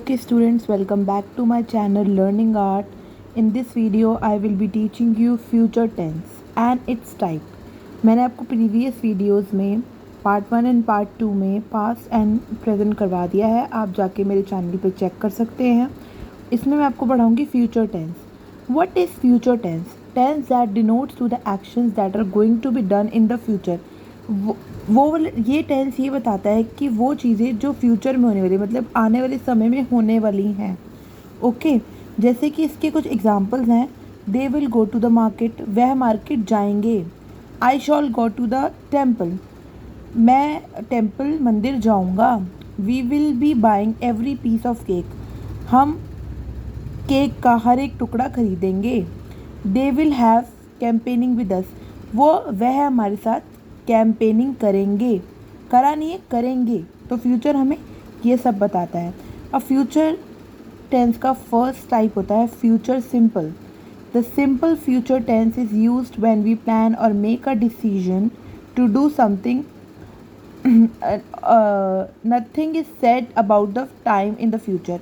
Okay students, welcome back to my channel Learning Art. In this video I will be teaching you future tense and its type. मैंने आपको previous videos में part 1 and part 2 में past and present करवा दिया है, आप जाके मेरे चैनल पे चेक कर सकते हैं। इसमें मैं आपको पढ़ाऊँगी future tense. What is future tense? Tense that denotes to the actions that are going to be done in the future. वो ये टेंस ये बताता है कि वो चीज़ें जो फ्यूचर में होने वाली, मतलब आने वाले समय में होने वाली हैं। ओके, जैसे कि इसके कुछ एग्जांपल्स हैं। They will go to the market, वह मार्केट जाएंगे। I shall go to the temple, मैं टेम्पल मंदिर जाऊंगा। We will be buying every piece of cake, हम केक का हर एक टुकड़ा खरीदेंगे। They will have campaigning with us, वह हमारे साथ कैंपेनिंग करेंगे। करा नहीं है, करेंगे। तो फ्यूचर हमें ये सब बताता है। अब फ्यूचर टेंस का फर्स्ट टाइप होता है future simple. The simple future tense is used when we plan or make a decision to do something. Nothing is said about the time in the future.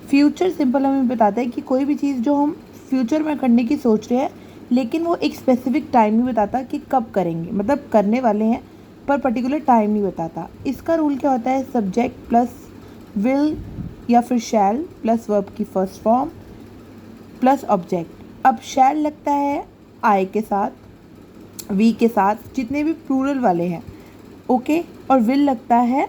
Future simple हमें बताता है कि कोई भी चीज़ जो हम फ्यूचर में करने की सोच रहे हैं, लेकिन वो एक स्पेसिफिक टाइम नहीं बताता कि कब करेंगे, मतलब करने वाले हैं पर पर्टिकुलर टाइम नहीं बताता। इसका रूल क्या होता है? सब्जेक्ट प्लस विल या फिर शैल प्लस वर्ब की फर्स्ट फॉर्म प्लस ऑब्जेक्ट। अब शैल लगता है आई के साथ, वी के साथ, जितने भी प्लूरल वाले हैं, ओके, और विल लगता है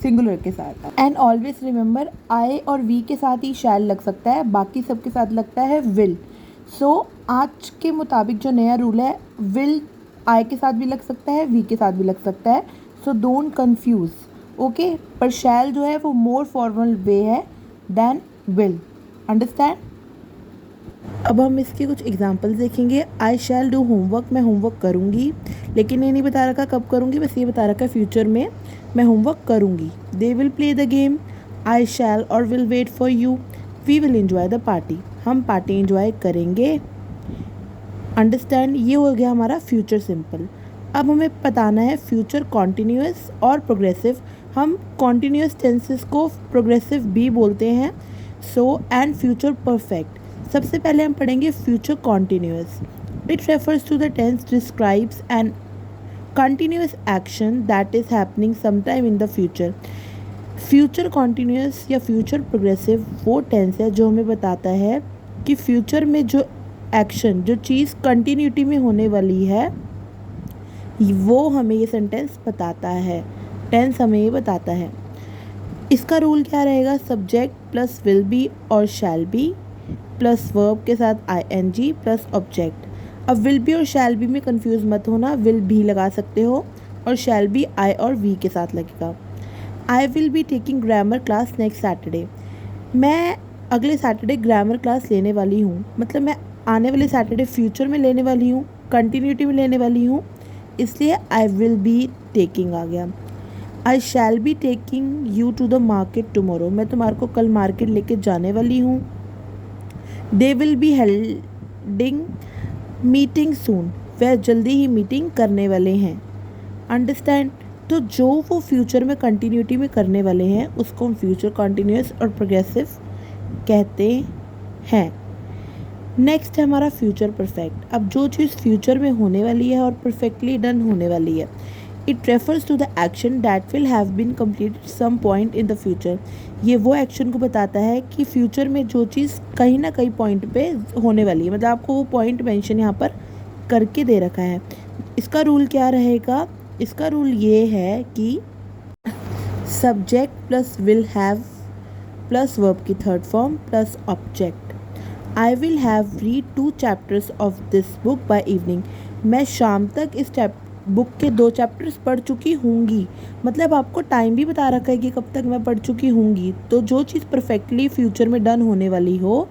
सिंगुलर के साथ। एंड ऑलवेज रिमेंबर, आई और वी के साथ ही शैल लग सकता है, बाकी सबके साथ लगता है विल। सो आज के मुताबिक जो नया रूल है, विल आई के साथ भी लग सकता है, वी के साथ भी लग सकता है। So don't confuse, okay. पर शैल जो है वो मोर फॉर्मल वे है देन विल। अंडरस्टैंड? अब हम इसके कुछ एग्जांपल्स देखेंगे। आई शैल डू होमवर्क, मैं होमवर्क करूँगी, लेकिन ये नहीं बता रखा कब करूँगी, बस ये बता रखा फ्यूचर में मैं होमवर्क करूँगी। They will play the game, I shall or will wait for you. We will enjoy the party, हम पार्टी एंजॉय करेंगे। अंडरस्टैंड? ये हो गया हमारा फ्यूचर सिंपल। अब हमें बताना है फ्यूचर कॉन्टिन्यूस और प्रोग्रेसिव। हम कॉन्टिन्यूस टेंसेस को प्रोग्रेसिव भी बोलते हैं। So and future perfect. सबसे पहले हम पढ़ेंगे future continuous. It refers to the tense describes an continuous action that is happening sometime in the future. Future continuous या फ्यूचर प्रोग्रेसिव वो टेंस है जो हमें बताता है कि फ्यूचर में जो एक्शन, जो चीज़ कंटिन्यूटी में होने वाली है, वो हमें ये सेंटेंस बताता है, टेंस हमें ये बताता है। इसका रूल क्या रहेगा? सब्जेक्ट प्लस विल बी और शैल बी प्लस वर्ब के साथ ing प्लस ऑब्जेक्ट। अब विल बी और शैल बी में कंफ्यूज मत होना, विल भी लगा सकते हो और शैल बी आई और वी के साथ लगेगा। आई will be taking grammar class next Saturday, मैं अगले सैटरडे ग्रामर क्लास लेने वाली हूँ, मतलब मैं आने वाले सैटरडे फ्यूचर में लेने वाली हूँ, कंटिन्यूटी में लेने वाली हूँ, इसलिए आई विल बी टेकिंग आ गया। I shall be taking you to the market tomorrow, मैं तुम्हारे को कल मार्केट लेके जाने वाली हूँ। They will be holding meeting soon, वह जल्दी ही मीटिंग करने वाले हैं। अंडरस्टैंड? तो जो वो फ्यूचर में कंटिन्यूटी में करने वाले हैं उसको हम फ्यूचर कॉन्टिन्यूस और प्रोग्रेसिव कहते हैं। नेक्स्ट है हमारा फ्यूचर परफेक्ट। अब जो चीज़ फ्यूचर में होने वाली है और परफेक्टली डन होने वाली है, it refers to the action that will have been completed some point in the future. ये वो एक्शन को बताता है कि फ्यूचर में जो चीज़ कहीं ना कहीं पॉइंट पे होने वाली है, मतलब आपको वो पॉइंट मेंशन यहाँ पर करके दे रखा है। इसका रूल क्या रहेगा? इसका रूल ये है कि subject plus will have plus verb की third form plus object. I will have read 2 chapters of this book by evening, मैं शाम तक इस बुक के 2 चैप्टर्स पढ़ चुकी होंगी, मतलब आपको टाइम भी बता रखा है कि कब तक मैं पढ़ चुकी होंगी। तो जो चीज़ परफेक्टली फ्यूचर में डन होने वाली हो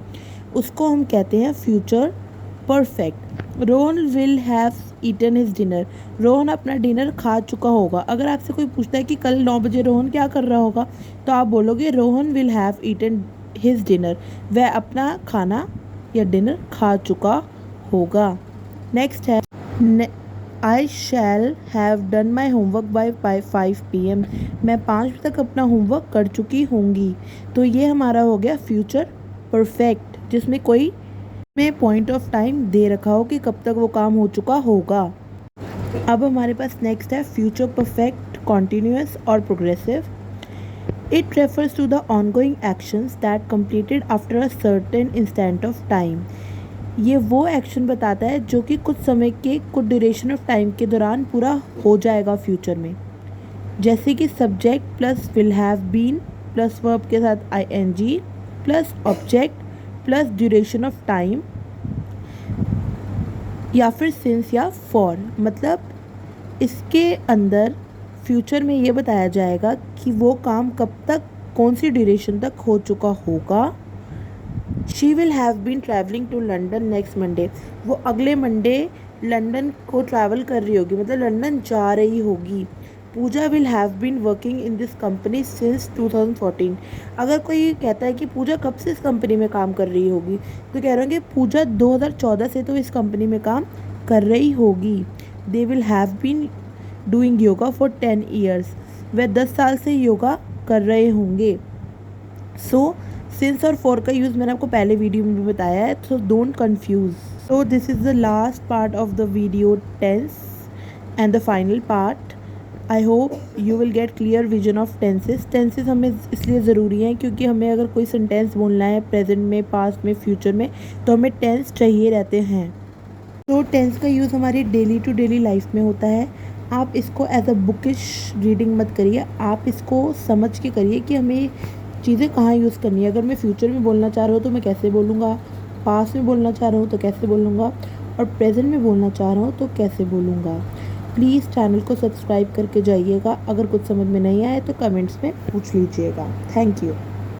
उसको हम कहते हैं future perfect. Rohan will have eaten his dinner, Rohan अपना डिनर खा चुका होगा। अगर आपसे कोई पूछता है कि कल 9 बजे रोहन क्या कर रहा होगा, तो आप बोलोगे Rohan will have eaten his dinner, वह अपना खाना या डिनर खा चुका होगा। नेक्स्ट है I shall have done my homework by 5 PM। मैं 5 बजे तक अपना होमवर्क कर चुकी होंगी। तो ये हमारा हो गया फ्यूचर परफेक्ट, जिसमें कोई में पॉइंट ऑफ टाइम दे रखा हो कि कब तक वो काम हो चुका होगा। अब हमारे पास नेक्स्ट है फ्यूचर परफेक्ट कॉन्टीन्यूअस और progressive. It refers to the ongoing actions that completed after a certain instant of time. ये वो एक्शन बताता है जो कि कुछ समय के कुछ ड्यूरेशन ऑफ टाइम के दौरान पूरा हो जाएगा फ्यूचर में। जैसे कि subject plus will have been plus verb के साथ ing plus object plus duration of time, या फिर सिंस या फॉर। मतलब इसके अंदर फ्यूचर में ये बताया जाएगा कि वो काम कब तक कौन सी ड्यूरेशन तक हो चुका होगा। She will have been travelling to London next Monday. वो अगले मंडे लंदन को ट्रैवल कर रही होगी, मतलब लंदन जा रही होगी। Pooja will have been working in this company since 2014। अगर कोई कहता है कि पूजा कब से इस कंपनी में काम कर रही होगी, तो कह रहे होंगे पूजा 2014 से तो इस कंपनी में काम कर रही होगी। They will have been doing yoga for 10 years. वह 10 साल से योगा कर रहे होंगे। सो सिंस और फॉर का यूज़ मैंने आपको पहले वीडियो में भी बताया है, so don't confuse. So this is the last part of the video tense and the final part. I hope you will get clear vision of tenses. Tenses हमें इसलिए ज़रूरी हैं क्योंकि हमें अगर कोई सेंटेंस बोलना है प्रेजेंट में, पास्ट में, फ्यूचर में, तो हमें टेंस चाहिए रहते हैं। तो टेंस का यूज़ हमारी डेली टू डेली लाइफ में होता है। आप इसको एज अ बुकिश रीडिंग मत करिए, आप इसको समझ के करिए कि हमें चीज़ें कहाँ यूज़ करनी है। अगर मैं फ्यूचर में बोलना चाह रहा हूँ तो मैं कैसे बोलूँगा, पास्ट में बोलना चाह रहा हूँ तो कैसे बोलूँगा, और प्रेजेंट में बोलना चाह रहा हूँ तो कैसे बोलूँगा। प्लीज़ चैनल को सब्सक्राइब करके जाइएगा। अगर कुछ समझ में नहीं आए तो कमेंट्स में पूछ लीजिएगा। Thank you.